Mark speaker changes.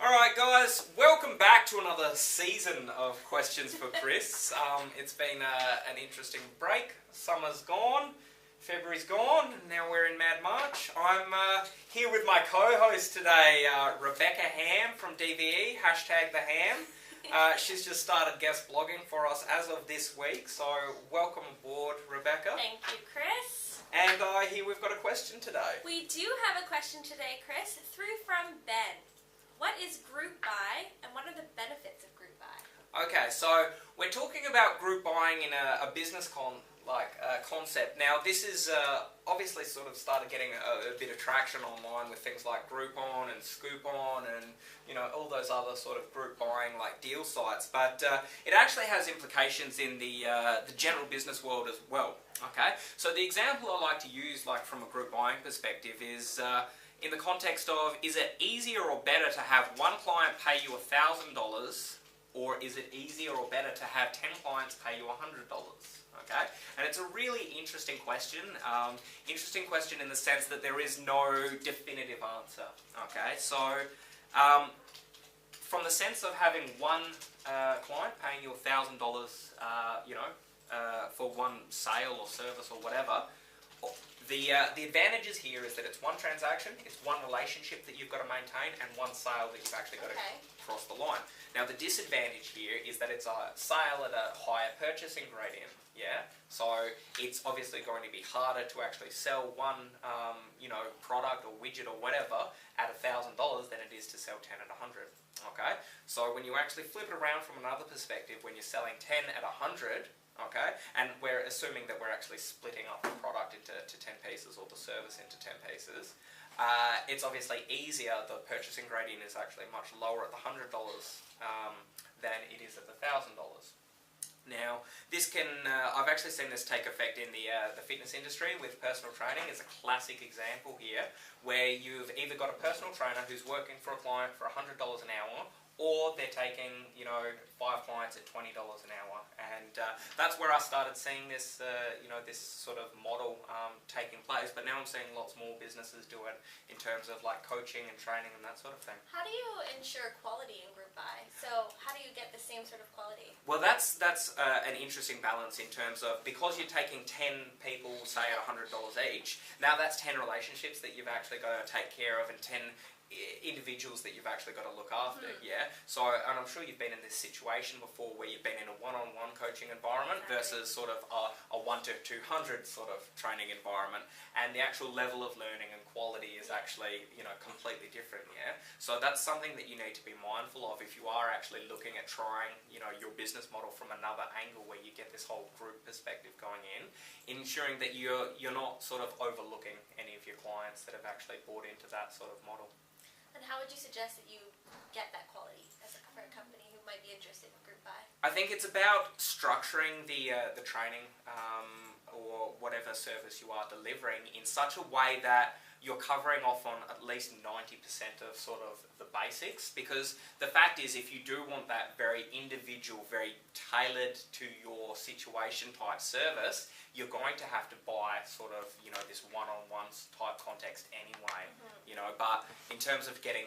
Speaker 1: Alright guys, welcome back to another season of Questions for Chris. It's been an interesting break. Summer's gone, February's gone, and now we're in Mad March. I'm here with my co-host today, Rebecca Ham from DVE, #TheHam. She's just started guest blogging for us as of this week, so welcome aboard, Rebecca.
Speaker 2: Thank you, Chris.
Speaker 1: And here we've got a question today.
Speaker 2: We do have a question today, Chris, through from Ben. What is group buy, and what are the benefits of group buy?
Speaker 1: Okay, so we're talking about group buying in a business concept. Now, this is obviously sort of started getting a bit of traction online with things like Groupon and Scoopon and, you know, all those other sort of group buying like deal sites. But it actually has implications in the general business world as well. Okay, so the example I like to use, like from a group buying perspective, is in the context of, is it easier or better to have one client pay you $1,000, or is it easier or better to have 10 clients pay you $100? Okay, and it's a really interesting question. Interesting question in the sense that there is no definitive answer. Okay, so from the sense of having one client paying you $1,000, for one sale or service or whatever. The advantages here is that it's one transaction, it's one relationship that you've got to maintain, and one sale that you've actually got to cross the line. Now, the disadvantage here is that it's a sale at a higher purchasing gradient. Yeah, so it's obviously going to be harder to actually sell one, product or widget or whatever at $1,000 than it is to sell 10 at 100. Okay, so when you actually flip it around from another perspective, when you're selling 10 at 100. Okay, and we're assuming that we're actually splitting up the product into 10 pieces or the service into 10 pieces. It's obviously easier. The purchasing gradient is actually much lower at the $100 than it is at the $1,000. Now, this can, I've actually seen this take effect in the fitness industry with personal training. It's a classic example here where you've either got a personal trainer who's working for a client for $100 an hour, or they're taking, 5 clients at $20 an hour. And that's where I started seeing this, this sort of model taking place. But now I'm seeing lots more businesses do it in terms of like coaching and training and that sort of thing.
Speaker 2: How do you ensure quality in group buy? So how do you get the same sort of quality?
Speaker 1: Well, that's an interesting balance in terms of, because you're taking 10 people, say at $100 each, now that's 10 relationships that you've actually got to take care of and 10 individuals that you've actually got to look after. Yeah, so, and I'm sure you've been in this situation before where you've been in a one-on-one coaching environment versus sort of a 1 to 200 sort of training environment, and the actual level of learning and quality is actually, completely different. Yeah, so that's something that you need to be mindful of if you are actually looking at trying, your business model from another angle where you get this whole group perspective going in, ensuring that you're not sort of overlooking any of your clients that have actually bought into that sort of model.
Speaker 2: And how would you suggest that you get that quality for a company who might be interested in group buy?
Speaker 1: I think it's about structuring the training or whatever service you are delivering in such a way that you're covering off on at least 90% of sort of the basics, because the fact is, if you do want that very individual, very tailored to your situation type service, you're going to have to buy sort of, this one-on-one type context anyway, but in terms of getting